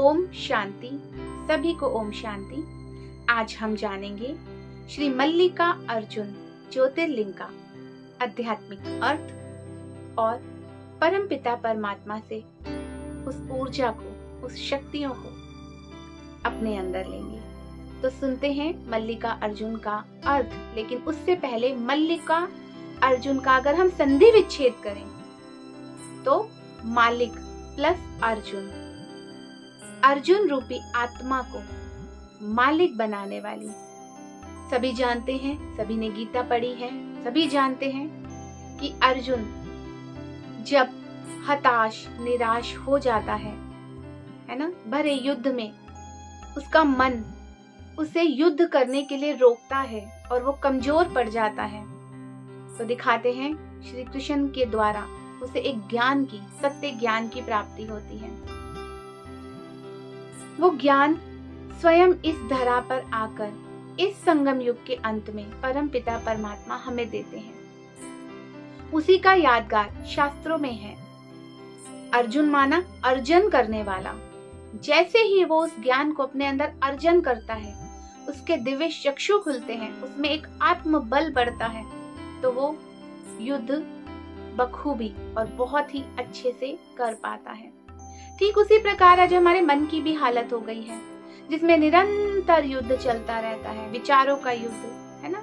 ओम शांति। सभी को ओम शांति। आज हम जानेंगे श्री मल्लिका अर्जुन ज्योतिर्लिंग का आध्यात्मिक अर्थ और परमपिता परमात्मा से उस ऊर्जा को, उस शक्तियों को अपने अंदर लेंगे। तो सुनते हैं मल्लिका अर्जुन का अर्थ। लेकिन उससे पहले मल्लिका अर्जुन का अगर हम संधि विच्छेद करें तो मालिक प्लस अर्जुन, अर्जुन रूपी आत्मा को मालिक बनाने वाली। सभी जानते हैं, सभी ने गीता पढ़ी है, सभी जानते हैं कि अर्जुन जब हताश निराश हो जाता है ना, भरे युद्ध में उसका मन उसे युद्ध करने के लिए रोकता है और वो कमजोर पड़ जाता है, तो दिखाते हैं श्री कृष्ण के द्वारा उसे एक ज्ञान की, सत्य ज्ञान की प्राप्ति होती है। वो ज्ञान स्वयं इस धरा पर आकर इस संगम युग के अंत में परम पिता परमात्मा हमें देते हैं। उसी का यादगार शास्त्रों में है। अर्जुन माना अर्जन करने वाला। जैसे ही वो उस ज्ञान को अपने अंदर अर्जन करता है, उसके दिव्य चक्षु खुलते हैं, उसमें एक आत्म बल बढ़ता है, तो वो युद्ध बखूबी और बहुत ही अच्छे से कर पाता है। ठीक उसी प्रकार आज हमारे मन की भी हालत हो गई है, जिसमें निरंतर युद्ध चलता रहता है, विचारों का युद्ध है ना,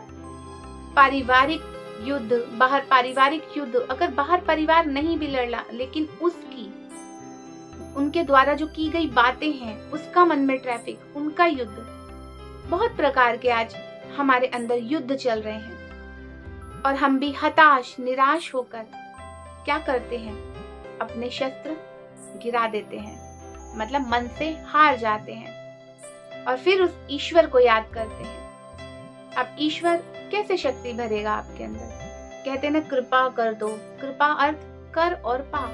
पारिवारिक युद्ध, बाहर पारिवारिक युद्ध, अगर बाहर परिवार नहीं भी लड़ा लेकिन उसकी, उनके द्वारा जो की गई बातें हैं उसका मन में ट्रैफिक, उनका युद्ध, बहुत प्रकार के आज हमारे अंदर युद्ध चल रहे हैं। और हम भी हताश निराश होकर क्या करते हैं, अपने शस्त्र गिरा देते हैं, मतलब मन से हार जाते हैं और फिर उस ईश्वर को याद करते हैं। अब ईश्वर कैसे शक्ति भरेगा आपके अंदर? कहते हैं ना, कृपा कर दो। कृपा अर्थ कर और पा।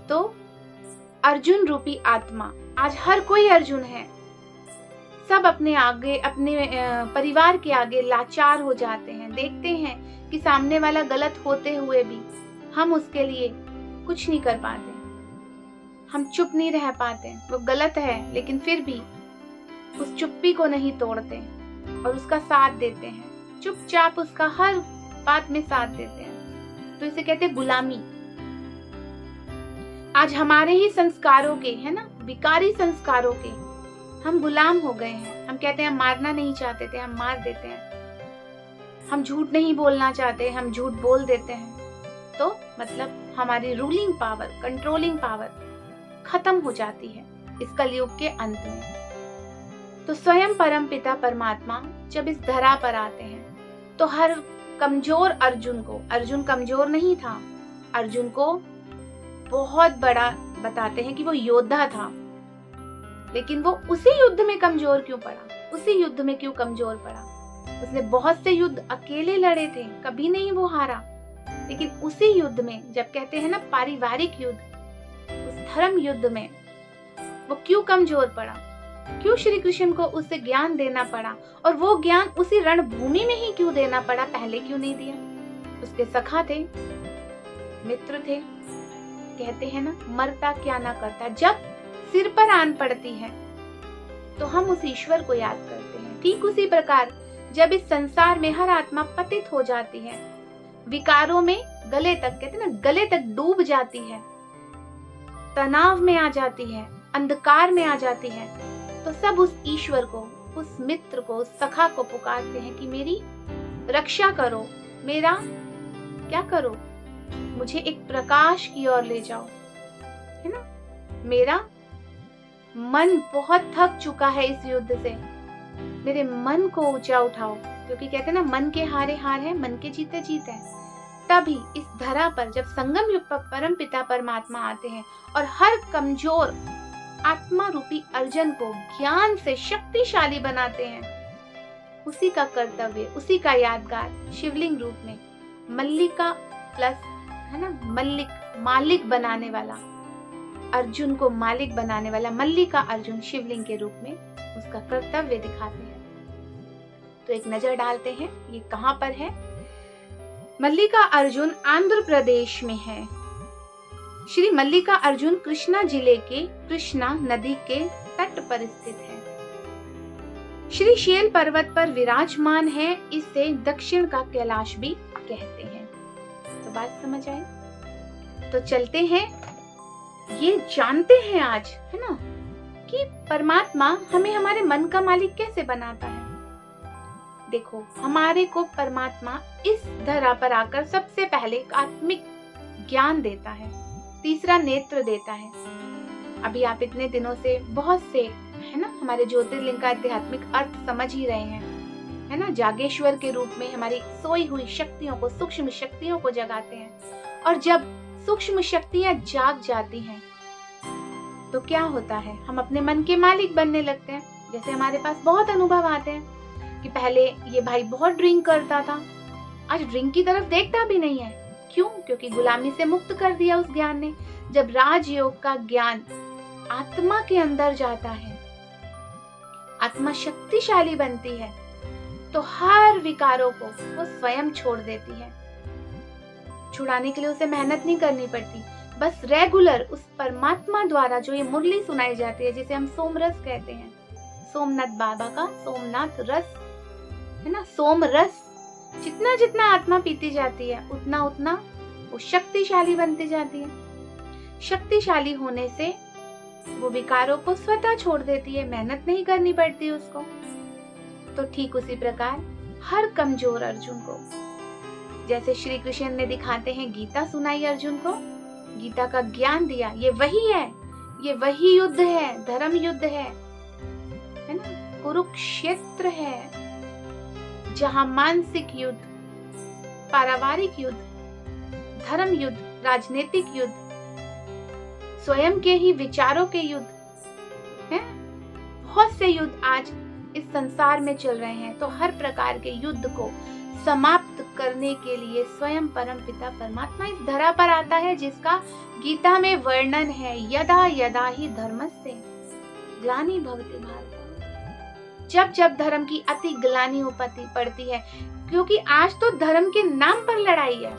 तो अर्जुन रूपी आत्मा, आज हर कोई अर्जुन है। सब अपने आगे, अपने परिवार के आगे लाचार हो जाते हैं। देखते हैं कि सामने वाला गलत होते हुए भी हम उसके लिए कुछ नहीं कर पाते, हम चुप नहीं रह पाते। वो गलत है लेकिन फिर भी उस चुप्पी को नहीं तोड़ते और उसका साथ देते हैं, चुपचाप उसका हर बात में साथ देते हैं। तो इसे कहते हैं गुलामी। आज हमारे ही संस्कारों के, है ना, विकारी संस्कारों के हम गुलाम हो गए हैं। हम कहते हैं हम मारना नहीं चाहते थे, हम मार देते हैं। हम झूठ नहीं बोलना चाहते, हम झूठ बोल देते हैं। तो मतलब हमारी रूलिंग पावर, कंट्रोलिंग पावर खत्म हो जाती है इस कलयुग के अंत में। तो स्वयं परम पिता परमात्मा जब इस धरा पर आते हैं तो हर कमजोर अर्जुन को, अर्जुन कमजोर नहीं था, अर्जुन को बहुत बड़ा बताते हैं कि वो योद्धा था, लेकिन वो उसी युद्ध में कमजोर क्यों पड़ा? उसी युद्ध में क्यों कमजोर पड़ा? उसने बहुत से युद्ध अकेले लड़े थे, कभी नहीं वो हारा, लेकिन उसी युद्ध में, जब कहते हैं ना पारिवारिक युद्ध, उस धर्म युद्ध में वो क्यों कमजोर पड़ा? क्यों श्री कृष्ण को उसे ज्ञान देना पड़ा? और वो ज्ञान उसी रणभूमि में ही क्यों देना पड़ा? पहले क्यों नहीं दिया? उसके सखा थे, मित्र थे। कहते हैं ना, मरता क्या ना करता। जब सिर पर आन पड़ती है तो हम उस ईश्वर को याद करते हैं। ठीक उसी प्रकार जब इस संसार में हर आत्मा पतित हो जाती है, विकारों में गले तक, कहते हैं ना, गले तक डूब जाती है, तनाव में आ जाती है, अंधकार में आ जाती है, तो सब उस ईश्वर को, उस मित्र को, उस सखा को पुकारते हैं कि मेरी रक्षा करो, मेरा क्या करो, मुझे एक प्रकाश की ओर ले जाओ, है ना। मेरा मन बहुत थक चुका है इस युद्ध से, मेरे मन को ऊंचा उठाओ, क्योंकि कहते हैं ना, मन के हारे हार है, मन के जीते जीत है। तभी इस धरा पर जब संगम युग पर परम पिता परमात्मा आते हैं और हर कमजोर आत्मा रूपी अर्जुन को ज्ञान से शक्तिशाली बनाते हैं, उसी का कर्तव्य, उसी का यादगार शिवलिंग रूप में मल्लिका प्लस, है ना, मल्लिक, मालिक बनाने वाला, अर्जुन को मालिक बनाने वाला मल्लिका अर्जुन शिवलिंग के रूप में उसका कर्तव्य दिखाते हैं। तो एक नजर डालते हैं ये कहां पर है। मल्लिका अर्जुन आंध्र प्रदेश में है। श्री मल्लिका अर्जुन कृष्णा जिले के कृष्णा नदी के तट पर स्थित है। श्री शैल पर्वत पर विराजमान है, इसे दक्षिण का कैलाश भी कहते हैं। तो बात समझ आई? तो चलते हैं, ये जानते हैं आज, है ना, कि परमात्मा हमें हमारे मन का मालिक कैसे बनाता है। देखो, हमारे को परमात्मा इस धरा पर आकर सबसे पहले आत्मिक ज्ञान देता है, तीसरा नेत्र देता है। अभी आप इतने दिनों से बहुत से, है ना, हमारे ज्योतिर्लिंग का आध्यात्मिक अर्थ समझ ही रहे हैं, है ना। जागेश्वर के रूप में हमारी सोई हुई शक्तियों को, सूक्ष्म शक्तियों को जगाते हैं। और जब सूक्ष्म शक्तियां जाग जाती हैं तो क्या होता है, हम अपने मन के मालिक बनने लगते हैं। जैसे हमारे पास बहुत अनुभव आते हैं कि पहले ये भाई बहुत ड्रिंक करता था, आज ड्रिंक की तरफ देखता भी नहीं है। क्यों? क्योंकि गुलामी से मुक्त कर दिया उस ज्ञान ने। जब राजयोग का ज्ञान आत्मा के अंदर जाता है, आत्मा शक्तिशाली बनती है, तो हर विकारों को वो स्वयं छोड़ देती है। छुड़ाने के लिए उसे मेहनत नहीं करनी पड़ती, बस रेगुलर उस परमात्मा द्वारा जो ये मुरली सुनाई जाती है, जिसे हम सोमरस कहते हैं, सोमनाथ बाबा का सोमनाथ रस, है ना, सोम रस। जितना जितना आत्मा पीती जाती है, उतना उतना वो शक्तिशाली बनती जाती है। शक्तिशाली होने से वो विकारों को स्वतः छोड़ देती है, मेहनत नहीं करनी पड़ती उसको। तो ठीक उसी प्रकार हर कमजोर अर्जुन को, जैसे श्री कृष्ण ने दिखाते हैं, गीता सुनाई अर्जुन को, गीता का ज्ञान दिया, ये वही है, ये वही युद्ध है, धर्म युद्ध है ना, कुरुक्षेत्र है, जहां मानसिक युद्ध, पारिवारिक युद्ध, धर्म युद्ध, राजनीतिक युद्ध, स्वयं के ही विचारों के युद्ध हैं। बहुत से युद्ध आज इस संसार में चल रहे हैं। तो हर प्रकार के युद्ध को समाप्त करने के लिए स्वयं परम पिता परमात्मा इस धरा पर आता है, जिसका गीता में वर्णन है, यदा यदा ही धर्मस्य ग्लानि भवति भारत। जब जब धर्म की अति ग्लानि पड़ती है, क्योंकि आज तो धर्म के नाम पर लड़ाई है,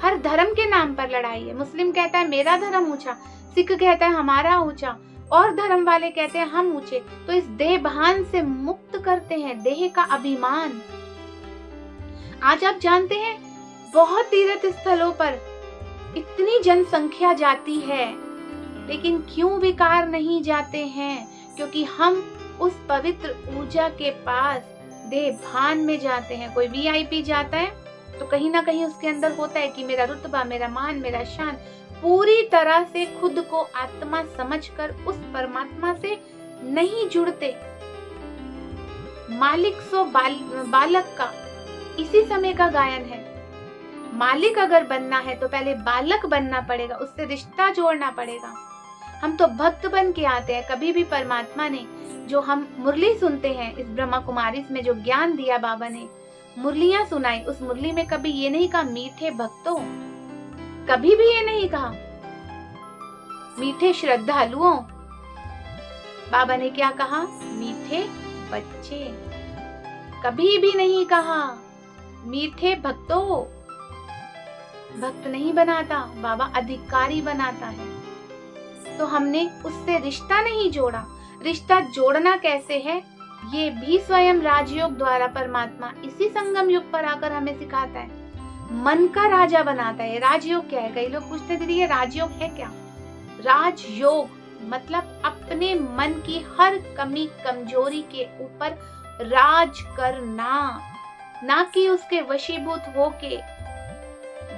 हर धर्म के नाम पर लड़ाई है। मुस्लिम कहता है मेरा धर्म ऊंचा, सिख कहता है हमारा ऊंचा, और धर्म वाले कहते हैं हम ऊंचे। तो इस देह भान से मुक्त करते हैं, देह का अभिमान। आज आप जानते हैं, बहुत तीर्थ स्थलों पर इतनी जनसंख्या जाती है, लेकिन क्यों विकार नहीं जाते हैं? क्योंकि हम उस पवित्र ऊर्जा के पास देह भान में जाते हैं। कोई वीआईपी जाता है तो कहीं ना कहीं उसके अंदर होता है कि मेरा रुतबा, मेरा मान, मेरा शान। पूरी तरह से खुद को आत्मा समझकर उस परमात्मा से नहीं जुड़ते। मालिक सो बालक का इसी समय का गायन है। मालिक अगर बनना है तो पहले बालक बनना पड़ेगा, उससे रिश्ता जोड़ना पड़ेगा। हम तो भक्त बन के आते हैं। कभी भी परमात्मा ने, जो हम मुरली सुनते हैं, इस ब्रह्मा कुमारी में जो ज्ञान दिया बाबा ने, मुरलियां सुनाई, उस मुरली में कभी ये नहीं कहा मीठे भक्तों, कभी भी ये नहीं कहा मीठे श्रद्धालुओं। बाबा ने क्या कहा? मीठे बच्चे। कभी भी नहीं कहा मीठे भक्तों। भक्त नहीं बनाता बाबा, अधिकारी बनाता है। तो हमने उससे रिश्ता नहीं जोड़ा। रिश्ता जोड़ना कैसे है, ये भी स्वयं राजयोग द्वारा परमात्मा इसी संगम युग पर आकर हमें सिखाता है। मन का राजा बनाता है। राजयोग क्या है? कई लोग पूछते दीदी ये राजयोग है क्या? राजयोग मतलब अपने मन की हर कमी कमजोरी के ऊपर राज करना, ना कि उसके वशीभूत होके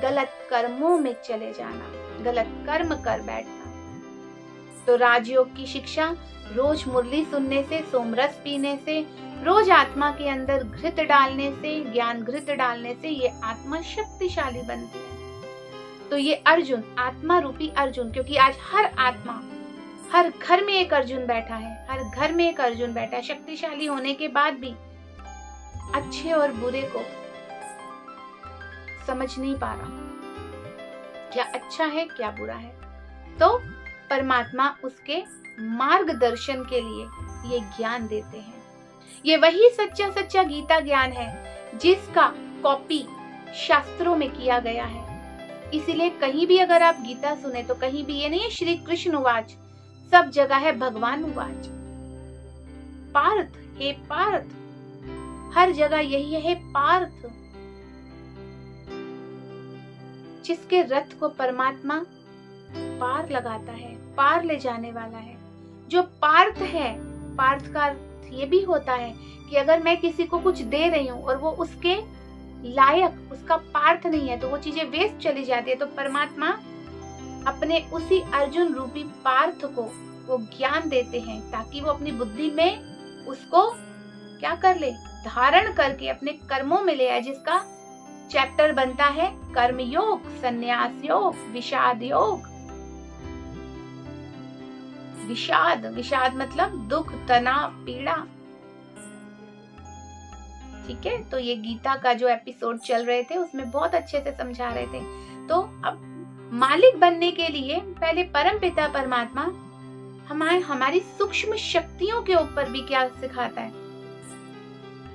गलत कर्मों में चले जाना, गलत कर्म कर बैठना। तो राजयोग की शिक्षा रोज मुरली सुनने से, सोमरस पीने से, रोज आत्मा के अंदर घृत डालने से, ज्ञान घृत डालने से ये आत्मा शक्तिशाली बनती है। तो ये अर्जुन, आत्मा रूपी अर्जुन, क्योंकि आज हर आत्मा, हर घर में एक अर्जुन बैठा है, हर घर में एक अर्जुन बैठा है। शक्तिशाली होने के बाद भी अच्छे और बुरे को समझ नहीं पा रहा, क्या अच्छा है क्या बुरा है। तो परमात्मा उसके मार्गदर्शन के लिए ये ज्ञान देते हैं। ये वही सच्चा सच्चा गीता ज्ञान है जिसका कॉपी शास्त्रों में किया गया है। इसीलिए कहीं भी अगर आप गीता सुने तो कहीं भी ये नहीं है श्री कृष्ण उवाच, सब जगह है भगवान उवाच। पार्थ, हे पार्थ, हर जगह यही है पार्थ। जिसके रथ को परमात्मा पार लगाता है, पार ले जाने वाला है, जो पार्थ है। पार्थ का अर्थ ये भी होता है कि अगर मैं किसी को कुछ दे रही हूँ और वो उसके लायक, उसका पार्थ नहीं है, तो वो चीजें वेस्ट चली जाती है। तो परमात्मा अपने उसी अर्जुन रूपी पार्थ को वो ज्ञान देते हैं ताकि वो अपनी बुद्धि में उसको क्या कर ले, धारण करके अपने कर्मों में ले आए, जिसका चैप्टर बनता है कर्म योग, संन्यास योग, विषाद योग। विषाद, विषाद मतलब दुख, तनाव, पीड़ा। ठीक है, तो ये गीता का जो एपिसोड चल रहे थे उसमें बहुत अच्छे से समझा रहे थे। तो अब मालिक बनने के लिए पहले परम पिता परमात्मा हमारी सूक्ष्म शक्तियों के ऊपर भी क्या सिखाता है,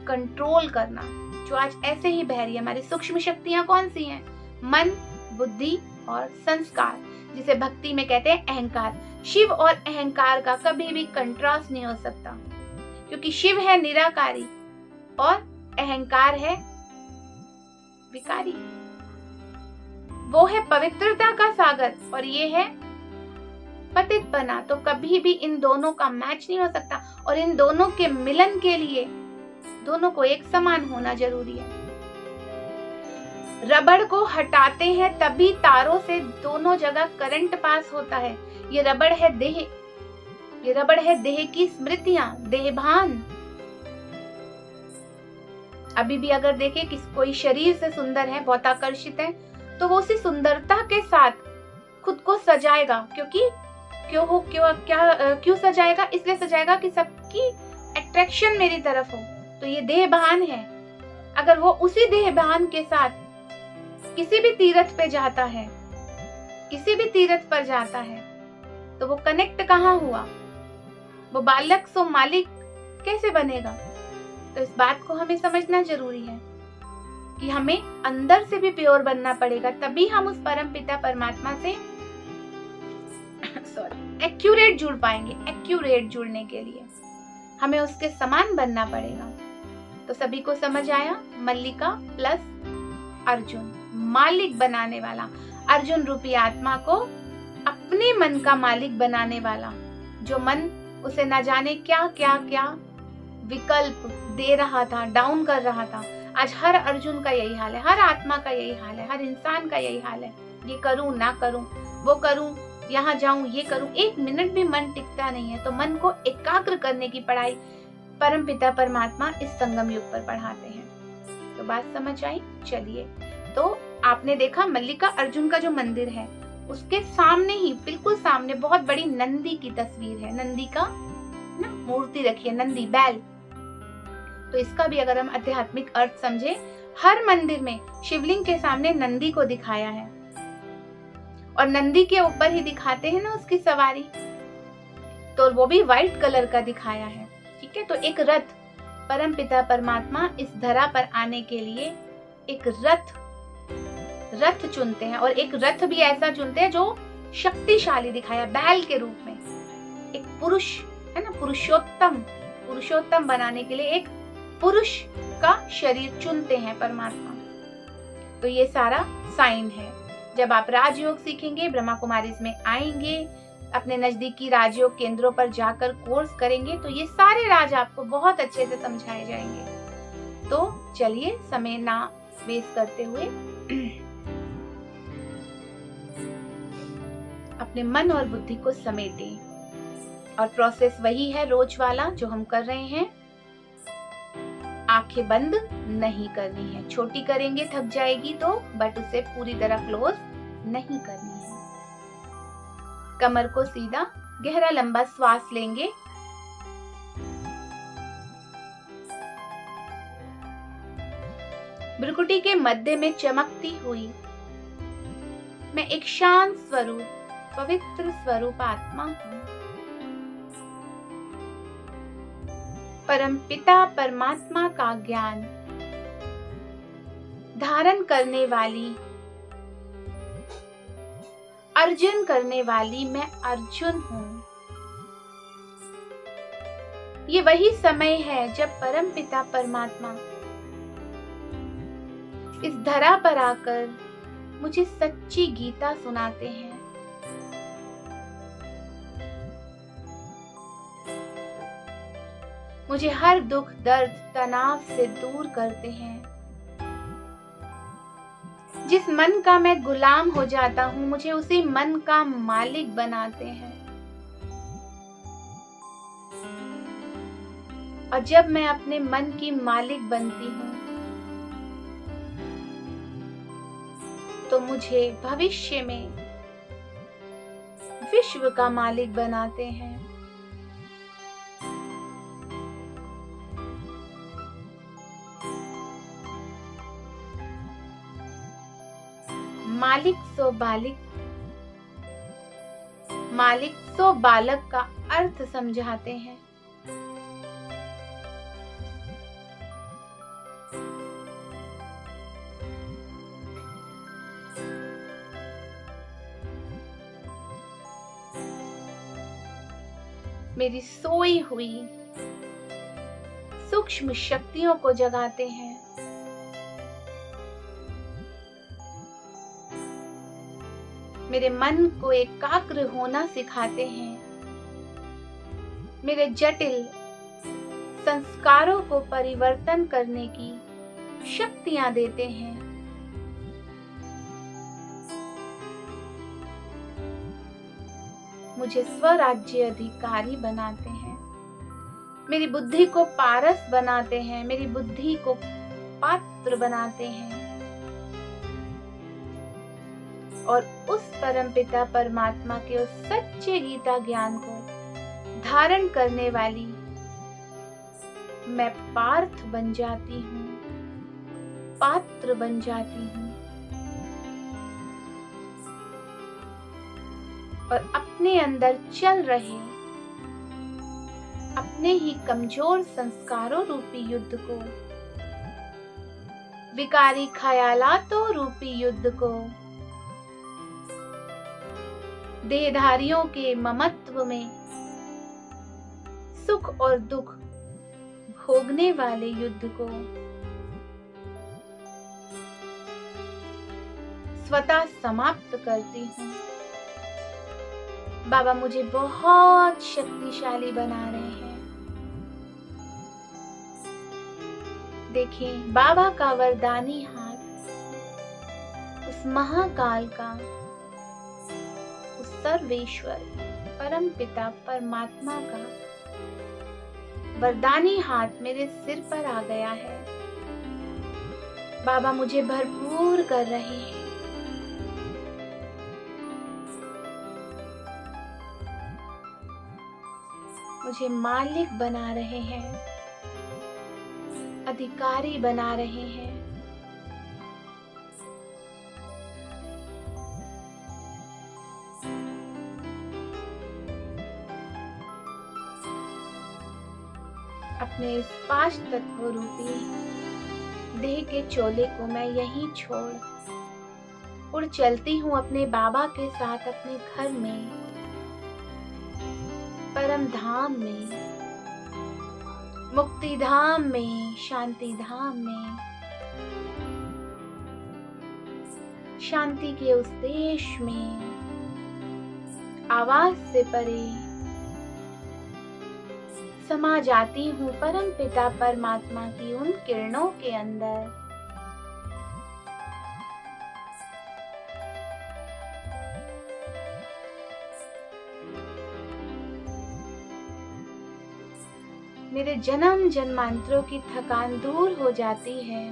कंट्रोल करना, जो आज ऐसे ही बह रही है। हमारी सूक्ष्म शक्तियां कौन सी हैं? मन, बुद्धि और संस्कार, जिसे भक्ति में कहते हैं अहंकार। शिव और अहंकार का कभी भी कंट्रास्ट नहीं हो सकता, क्योंकि शिव है निराकारी और अहंकार है विकारी। वो है पवित्रता का सागर और ये है पतितपना। तो कभी भी इन दोनों का मैच नहीं हो सकता, और इन दोनों के मिलन के लिए दोनों को एक समान होना जरूरी है। रबड़ को हटाते हैं तभी तारों से दोनों जगह करंट पास होता है। ये रबड़ है देह, ये रबड़ है देह की स्मृतियां, देहभान। अभी भी अगर देखें कि कोई शरीर से सुंदर है, बहुत आकर्षित है, तो वो उसी सुंदरता के साथ खुद को सजाएगा। क्यों सजाएगा? इसलिए सजाएगा कि सबकी अट्रैक्शन मेरी तरफ हो। तो ये देहभान है। अगर वो उसी देहभान के साथ किसी भी तीर्थ पे जाता है, किसी भी तीर्थ पर जाता है, तो वो कनेक्ट कहाँ हुआ? वो बालक सो मालिक कैसे बनेगा? तो इस बात को हमें समझना जरूरी है कि हमें अंदर से भी प्योर बनना पड़ेगा, तभी हम उस परम पिता परमात्मा से एक्यूरेट जुड़ पाएंगे। एक्यूरेट जुड़ने के लिए हमें उसके समान बनना पड़ेगा। तो सभी को समझ आया? मल्लिका प्लस अर्जुन, मालिक बनाने वाला, अर्जुन रूपी आत्मा को अपने मन का मालिक बनाने वाला, जो मन उसे न जाने क्या क्या क्या विकल्प दे रहा था, डाउन कर रहा था। आज हर अर्जुन का यही हाल है, हर आत्मा का यही हाल है, हर इंसान का यही हाल है। ये करूं ना करूं, वो करूं, यहाँ जाऊं, ये करूं, एक मिनट भी मन टिकता नहीं है। तो मन को एकाग्र करने की पढ़ाई परम पिता परमात्मा इस संगम युग पर पढ़ाते हैं। तो बात समझ आई? चलिए, तो आपने देखा मल्लिका अर्जुन का जो मंदिर है, उसके सामने ही, बिल्कुल सामने बहुत बड़ी नंदी की तस्वीर है। नंदी का ना मूर्ति रखी है, नंदी बैल। तो इसका भी अगर हम आध्यात्मिक अर्थ समझे, हर मंदिर में शिवलिंग के सामने नंदी को दिखाया है, और नंदी के ऊपर ही दिखाते हैं ना उसकी सवारी, तो वो भी व्हाइट कलर का दिखाया है। ठीक है, तो एक रथ, परम पिता परमात्मा इस धरा पर आने के लिए एक रथ चुनते हैं, और एक रथ भी ऐसा चुनते हैं जो शक्तिशाली दिखाया, बैल के रूप में। एक पुरुष है ना, पुरुषोत्तम बनाने के लिए एक पुरुष का शरीर चुनते हैं परमात्मा। तो ये सारा साइन है। जब आप राजयोग सीखेंगे, ब्रह्मा कुमारी में आएंगे, अपने नजदीकी राजयोग केंद्रों पर जाकर कोर्स करेंगे, तो ये सारे राज आपको बहुत अच्छे से समझाए जाएंगे। तो चलिए, समय ना वेस्ट करते हुए अपने मन और बुद्धि को समेटें, और प्रोसेस वही है रोज वाला जो हम कर रहे हैं। आंखें बंद नहीं करनी है, छोटी करेंगे थक जाएगी तो, बट उसे पूरी तरह क्लोज नहीं करनी है। कमर को सीधा, गहरा लंबा श्वास लेंगे। भ्रुकुटी के मध्य में चमकती हुई मैं एक शांत स्वरूप, पवित्र स्वरूप आत्मा हूं। परम पिता परमात्मा का ज्ञान धारण करने वाली अर्जन करने वाली मैं अर्जुन हूँ। ये वही समय है जब परमपिता परमात्मा इस धरा पर आकर मुझे सच्ची गीता सुनाते हैं। मुझे हर दुख दर्द तनाव से दूर करते हैं। जिस मन का मैं गुलाम हो जाता हूँ, मुझे उसी मन का मालिक बनाते हैं। और जब मैं अपने मन की मालिक बनती हूँ तो मुझे भविष्य में विश्व का मालिक बनाते हैं। मालिक सो बालिक, मालिक सो बालक का अर्थ समझाते हैं। मेरी सोई हुई सूक्ष्म शक्तियों को जगाते हैं। मेरे मन को एकाग्र होना सिखाते हैं। मेरे जटिल संस्कारों को परिवर्तन करने की शक्तियां देते हैं। मुझे स्वराज्य अधिकारी बनाते हैं। मेरी बुद्धि को पारस बनाते हैं। मेरी बुद्धि को पात्र बनाते हैं। और उस परमपिता परमात्मा के उस सच्चे गीता ज्ञान को धारण करने वाली मैं पार्थ बन जाती हूँ, पात्र बन जाती हूँ। और अपने अंदर चल रहे अपने ही कमजोर संस्कारों रूपी युद्ध को, विकारी ख्यालातों रूपी युद्ध को, देहधारियों के ममत्व में सुख और दुख भोगने वाले युद्ध को स्वतः समाप्त करती हूँ। बाबा मुझे बहुत शक्तिशाली बना रहे हैं। देखिए बाबा का वरदानी हाथ, उस महाकाल का, उस सर्वेश्वर परम पिता परमात्मा का वरदानी हाथ मेरे सिर पर आ गया है। बाबा मुझे भरपूर कर रहे हैं। मुझे मालिक बना रहे हैं, अधिकारी बना रहे हैं। अपने इस 5 तत्व रूपी देह के चोले को मैं यहीं छोड़ उड़ चलती हूँ अपने बाबा के साथ अपने घर में, परम धाम में, मुक्ति धाम में, शांति धाम में, शांति के उस देश में, आवाज से परे समा जाती हूँ परम पिता परमात्मा की उन किरणों के अंदर। मेरे जन्म जन्मांतरों की थकान दूर हो जाती है।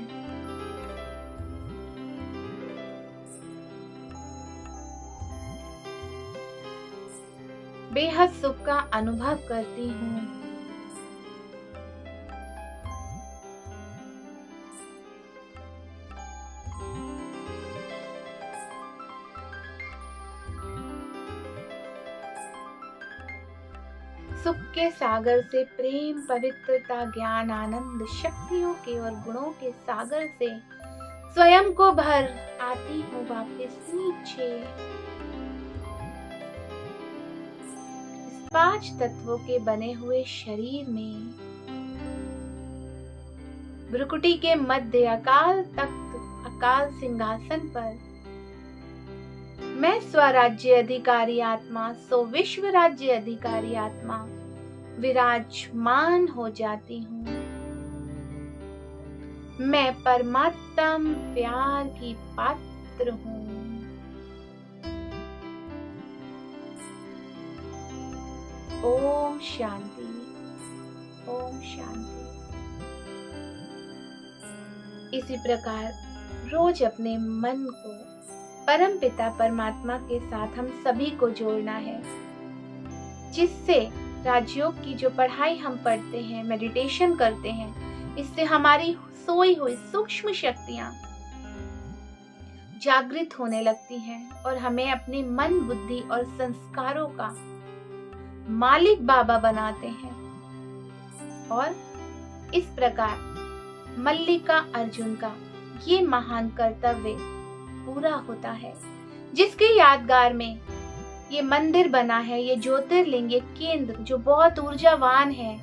बेहद सुख का अनुभव करती हूँ। सुख के सागर से प्रेम, पवित्रता, ज्ञान, आनंद, शक्तियों के और गुणों के सागर से स्वयं को भर आती हूँ वापस नीचे। 5 तत्वों के बने हुए शरीर में भ्रुकुटी के मध्य अकाल तख्त अकाल सिंहासन पर मैं स्वराज्य अधिकारी आत्मा सो विश्व राज्य अधिकारी आत्मा विराजमान हो जाती हूँ। मैं परमात्म प्यार की पात्र हूँ। ओम शांति, ओम शांति। इसी प्रकार रोज अपने मन को परम पिता परमात्मा के साथ हम सभी को जोड़ना है, जिससे राजयोग की जो पढ़ाई हम पढ़ते हैं, मेडिटेशन करते हैं, इससे हमारी सोई हुई सूक्ष्म शक्तियां जागृत होने लगती हैं और हमें अपने मन, बुद्धि और संस्कारों का मालिक बाबा बनाते हैं। और इस प्रकार मल्लिका अर्जुन का ये महान कर्तव्य पूरा होता है, जिसके यादगार में ये मंदिर बना है, ये ज्योतिर्लिंग, ये केंद्र जो बहुत ऊर्जावान है।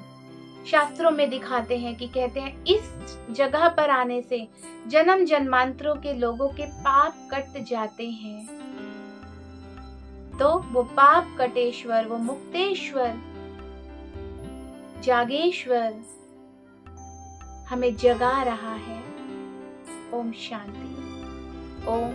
शास्त्रों में दिखाते हैं कि कहते हैं इस जगह पर आने से जन्म जन्मांतरों के लोगों के पाप कट जाते हैं। तो वो पाप कटेश्वर, वो मुक्तेश्वर, जागेश्वर हमें जगा रहा है। ओम शांति, ओम